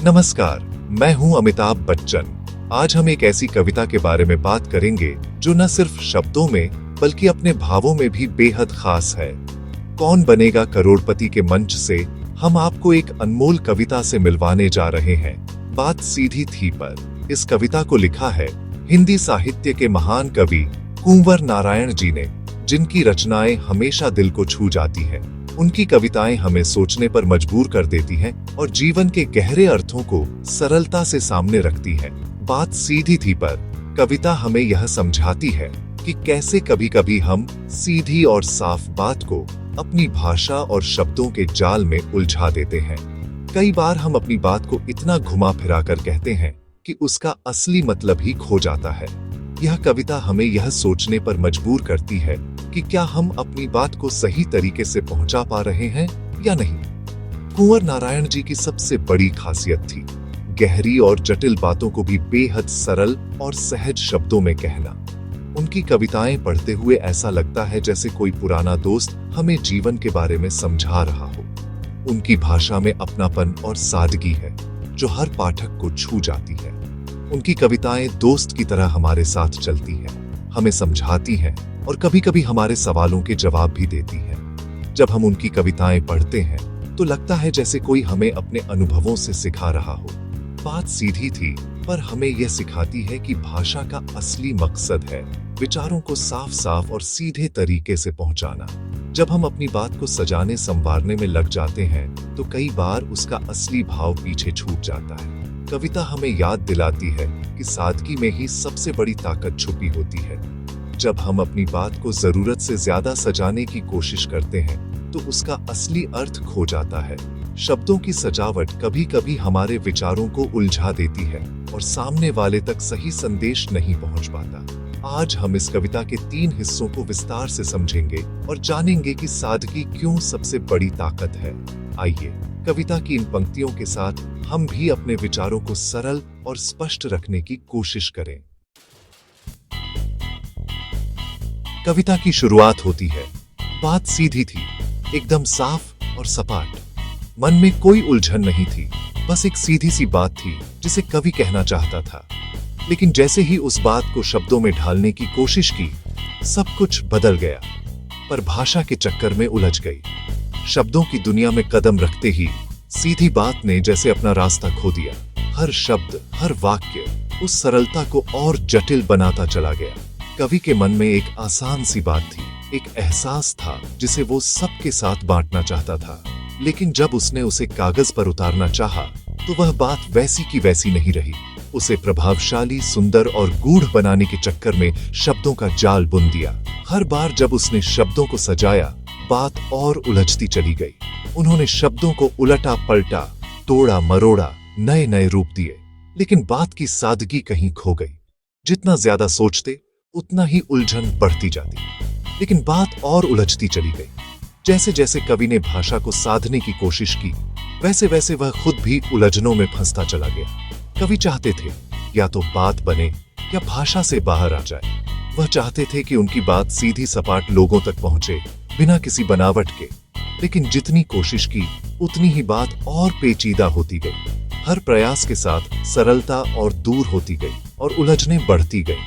नमस्कार, मैं हूं अमिताभ बच्चन। आज हम एक ऐसी कविता के बारे में बात करेंगे जो न सिर्फ शब्दों में बल्कि अपने भावों में भी बेहद खास है। कौन बनेगा करोड़पति के मंच से हम आपको एक अनमोल कविता से मिलवाने जा रहे हैं। बात सीधी थी पर इस कविता को लिखा है हिंदी साहित्य के महान कवि कुंवर नारायण जी ने, जिनकी रचनाएं हमेशा दिल को छू जाती हैं। उनकी कविताएं हमें सोचने पर मजबूर कर देती हैं और जीवन के गहरे अर्थों को सरलता से सामने रखती हैं। बात सीधी थी पर कविता हमें यह समझाती है कि कैसे कभी-कभी हम सीधी और साफ बात को अपनी भाषा और शब्दों के जाल में उलझा देते हैं। कई बार हम अपनी बात को इतना घुमा फिरा कर कहते हैं कि उसका असली मतलब ही खो जाता है। यह कविता हमें यह सोचने पर मजबूर करती है कि क्या हम अपनी बात को सही तरीके से पहुंचा पा रहे हैं या नहीं। कुंवर नारायण जी की सबसे बड़ी खासियत थी गहरी और जटिल बातों को भी बेहद सरल और सहज शब्दों में कहना। उनकी कविताएं पढ़ते हुए ऐसा लगता है जैसे कोई पुराना दोस्त हमें जीवन के बारे में समझा रहा हो। उनकी भाषा में अपनापन और सादगी है जो हर पाठक को छू जाती है। उनकी कविताएं दोस्त की तरह हमारे साथ चलती हैं, हमें समझाती हैं और कभी-कभी हमारे सवालों के जवाब भी देती हैं। जब हम उनकी कविताएं पढ़ते हैं तो लगता है जैसे कोई हमें अपने अनुभवों से सिखा रहा हो। बात सीधी थी पर हमें यह सिखाती है कि भाषा का असली मकसद है विचारों को साफ-साफ और सीधे तरीके से पहुंचाना। जब हम अपनी बात को सजाने संवारने में लग जाते हैं तो कई बार उसका असली भाव पीछे छूट जाता है। कविता हमें याद दिलाती है कि सादगी में ही सबसे बड़ी ताकत छुपी होती है। जब हम अपनी बात को जरूरत से ज्यादा सजाने की कोशिश करते हैं तो उसका असली अर्थ खो जाता है। शब्दों की सजावट कभी-कभी हमारे विचारों को उलझा देती है और सामने वाले तक सही संदेश नहीं पहुंच पाता। आज हम इस कविता के 3 हिस्सों को विस्तार से समझेंगे और जानेंगे कि सादगी क्यों सबसे बड़ी ताकत है। आइए कविता की इन पंक्तियों के साथ हम भी अपने विचारों को सरल और स्पष्ट रखने की कोशिश करें। कविता की शुरुआत होती है, बात सीधी थी, एकदम साफ और सपाट। मन में कोई उलझन नहीं थी, बस एक सीधी सी बात थी जिसे कवि कहना चाहता था। लेकिन जैसे ही उस बात को शब्दों में ढालने की कोशिश की, सब कुछ बदल गया। पर भाषा के चक्कर में उलझ गई। शब्दों की दुनिया में कदम रखते ही सीधी बात ने जैसे अपना रास्ता खो दिया। हर शब्द, हर वाक्य उस सरलता को और जटिल बनाता चला गया। कवि के मन में एक आसान सी बात थी, एक एहसास था जिसे वो सबके साथ बांटना चाहता था। लेकिन जब उसने उसे कागज पर उतारना चाहा, तो वह बात वैसी की वैसी नहीं रही। उसे प्रभावशाली, सुंदर और गूढ़ बनाने के चक्कर में शब्दों का जाल बुन दिया। हर बार जब उसने शब्दों को सजाया, बात और उलझती चली गई। उन्होंने शब्दों को उलटा पलटा, तोड़ा मरोड़ा, नए नए रूप दिए, लेकिन बात की सादगी कहीं खो गई। जितना ज्यादा सोचते उतना ही उलझन बढ़ती जाती, लेकिन बात और उलझती चली गई। जैसे जैसे कवि ने भाषा को साधने की कोशिश की, वैसे वैसे वह खुद भी उलझनों में फंसता चला गया। कवि चाहते थे या तो बात बने या भाषा से बाहर आ जाए। वह चाहते थे कि उनकी बात सीधी सपाट लोगों तक पहुंचे, बिना किसी बनावट के। लेकिन जितनी कोशिश की उतनी ही बात और पेचीदा होती गई। हर प्रयास के साथ सरलता और दूर होती गई और उलझनें बढ़ती गई।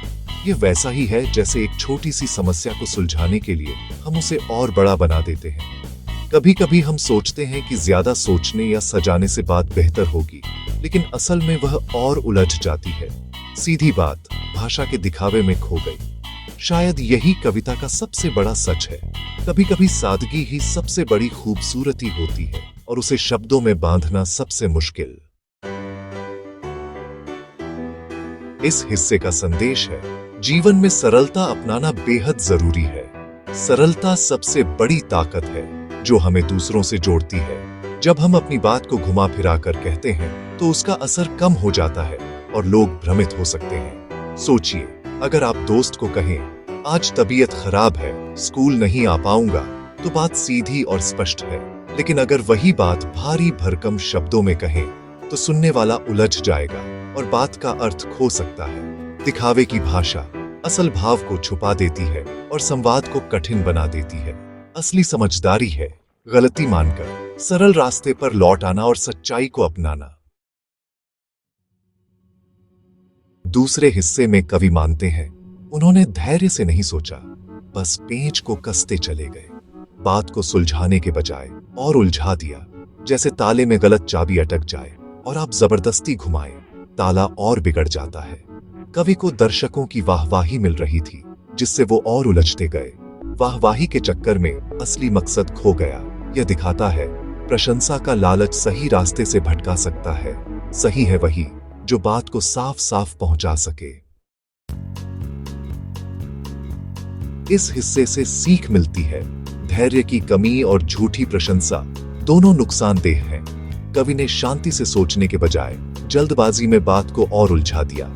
ये वैसा ही है जैसे एक छोटी सी समस्या को सुलझाने के लिए हम उसे और बड़ा बना देते हैं। कभी कभी हम सोचते हैं कि ज्यादा सोचने या सजाने से बात बेहतर होगी, लेकिन असल में वह और उलझ जाती है। सीधी बात भाषा के दिखावे में खो गई। शायद यही कविता का सबसे बड़ा सच है। कभी कभी सादगी ही सबसे बड़ी खूबसूरती होती है और उसे शब्दों में बांधना सबसे मुश्किल। इस हिस्से का संदेश है, जीवन में सरलता अपनाना बेहद जरूरी है। सरलता सबसे बड़ी ताकत है जो हमें दूसरों से जोड़ती है। जब हम अपनी बात को घुमा फिरा कर कहते हैं तो उसका असर कम हो जाता है और लोग भ्रमित हो सकते हैं। सोचिए, अगर आप दोस्त को कहें आज तबीयत खराब है, स्कूल नहीं आ पाऊंगा, तो बात सीधी और स्पष्ट है। लेकिन अगर वही बात भारी भरकम शब्दों में कहें तो सुनने वाला उलझ जाएगा और बात का अर्थ खो सकता है। दिखावे की भाषा असल भाव को छुपा देती है और संवाद को कठिन बना देती है। असली समझदारी है गलती मानकर सरल रास्ते पर लौट आना और सच्चाई को अपनाना। दूसरे हिस्से में कवि मानते हैं उन्होंने धैर्य से नहीं सोचा, बस पेंच को कसते चले गए। बात को सुलझाने के बजाय और उलझा दिया, जैसे ताले में गलत चाबी अटक जाए और आप जबरदस्ती घुमाएं, ताला और बिगड़ जाता है। कवि को दर्शकों की वाहवाही मिल रही थी, जिससे वो और उलझते गए। वाहवाही के चक्कर में असली मकसद खो गया। यह दिखाता है प्रशंसा का लालच सही रास्ते से भटका सकता है। सही है वही जो बात को साफ साफ पहुंचा सके। इस हिस्से से सीख मिलती है, धैर्य की कमी और झूठी प्रशंसा दोनों नुकसानदेह हैं। कवि ने शांति से सोचने के बजाय जल्दबाजी में बात को और उलझा दिया।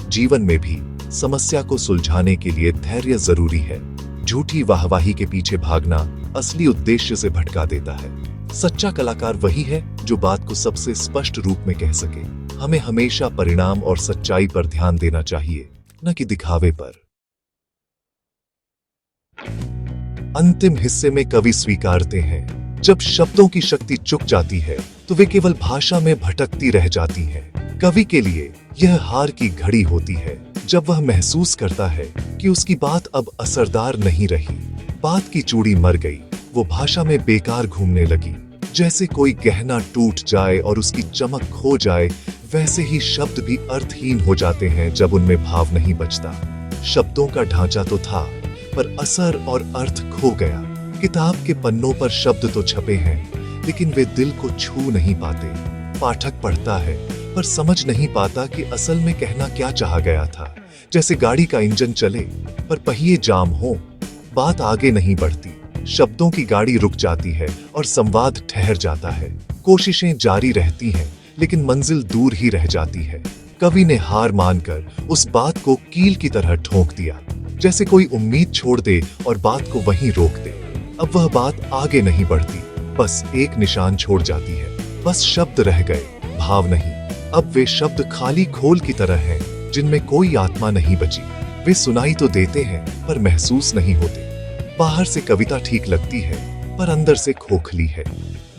जीवन में भी समस्या को सुलझाने के लिए धैर्य जरूरी है। झूठी वाहवाही के पीछे भागना असली उद्देश्य से भटका देता है। सच्चा कलाकार वही है जो बात को सबसे स्पष्ट रूप में कह सके। हमें हमेशा परिणाम और सच्चाई पर ध्यान देना चाहिए, न कि दिखावे पर। अंतिम हिस्से में कवि स्वीकारते हैं, जब शब्दों की शक्ति चुक जाती है तो वे केवल भाषा में भटकती रह जाती हैं। कवि के लिए यह हार की घड़ी होती है, जब वह महसूस करता है कि उसकी बात अब असरदार नहीं रही। बात की चूड़ी मर गई, वो भाषा में बेकार घूमने लगी। जैसे कोई गहना टूट जाए और उसकी चमक खो जाए, वैसे ही शब्द भी अर्थहीन हो जाते हैं जब उनमें भाव नहीं बचता। शब्दों का ढांचा तो था, पर असर और अर्थ खो गया। किताब के पन्नों पर शब्द तो छपे हैं, लेकिन वे दिल को छू नहीं पाते। पाठक पढ़ता है पर समझ नहीं पाता कि असल में कहना क्या चाहा गया था। जैसे गाड़ी का इंजन चले पर पहिए जाम हो, बात आगे नहीं बढ़ती। शब्दों की गाड़ी रुक जाती है और संवाद ठहर जाता है। कोशिशें जारी रहती हैं, लेकिन मंजिल दूर ही रह जाती है। कवि ने हार मानकर उस बात को कील की तरह ठोक दिया, जैसे कोई उम्मीद छोड़ दे और बात को वहीं रोक दे। अब वह बात आगे नहीं बढ़ती, बस एक निशान छोड़ जाती है। बस शब्द रह गए, भाव नहीं। अब वे शब्द खाली खोल की तरह हैं, जिनमें कोई आत्मा नहीं बची। वे सुनाई तो देते हैं, पर महसूस नहीं होते। बाहर से कविता ठीक लगती है, पर अंदर से खोखली है।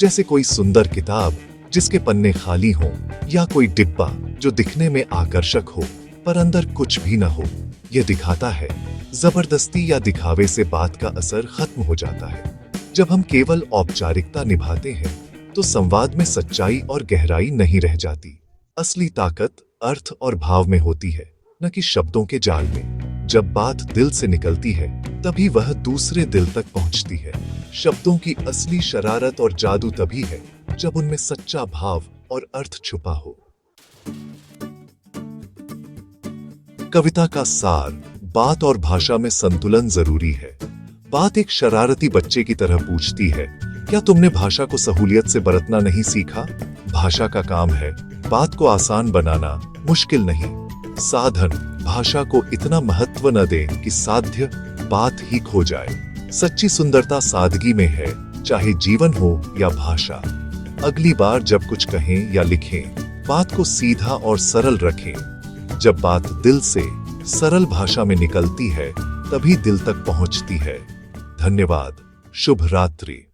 जैसे कोई सुंदर किताब जिसके पन्ने खाली हों, या कोई डिब्बा जो दिखने में आकर्षक हो, पर अंदर कुछ भी न हो। यह दिखाता है जबरदस्ती या दिखावे से बात का असर खत्म हो जाता है। जब हम केवल औपचारिकता निभाते हैं, तो संवाद में सच्चाई और गहराई नहीं रह जाती। असली ताकत अर्थ और भाव में होती है, न कि शब्दों के जाल में। जब बात दिल से निकलती है, तभी वह दूसरे दिल तक पहुंचती है। शब्दों की असली शरारत और जादू तभी है जब उनमें सच्चा भाव और अर्थ छुपा हो। कविता का सार, बात और भाषा में संतुलन जरूरी है। बात एक शरारती बच्चे की तरह पूछती है, क्या तुमने भाषा को सहूलियत से बरतना नहीं सीखा? भाषा का काम है बात को आसान बनाना, मुश्किल नहीं। साधन भाषा को इतना महत्व न दें कि साध्य बात ही खो जाए। सच्ची सुंदरता सादगी में है, चाहे जीवन हो या भाषा। अगली बार जब कुछ कहें या लिखें, बात को सीधा और सरल रखें। जब बात दिल से सरल भाषा में निकलती है, तभी दिल तक पहुंचती है। धन्यवाद। शुभ रात्रि।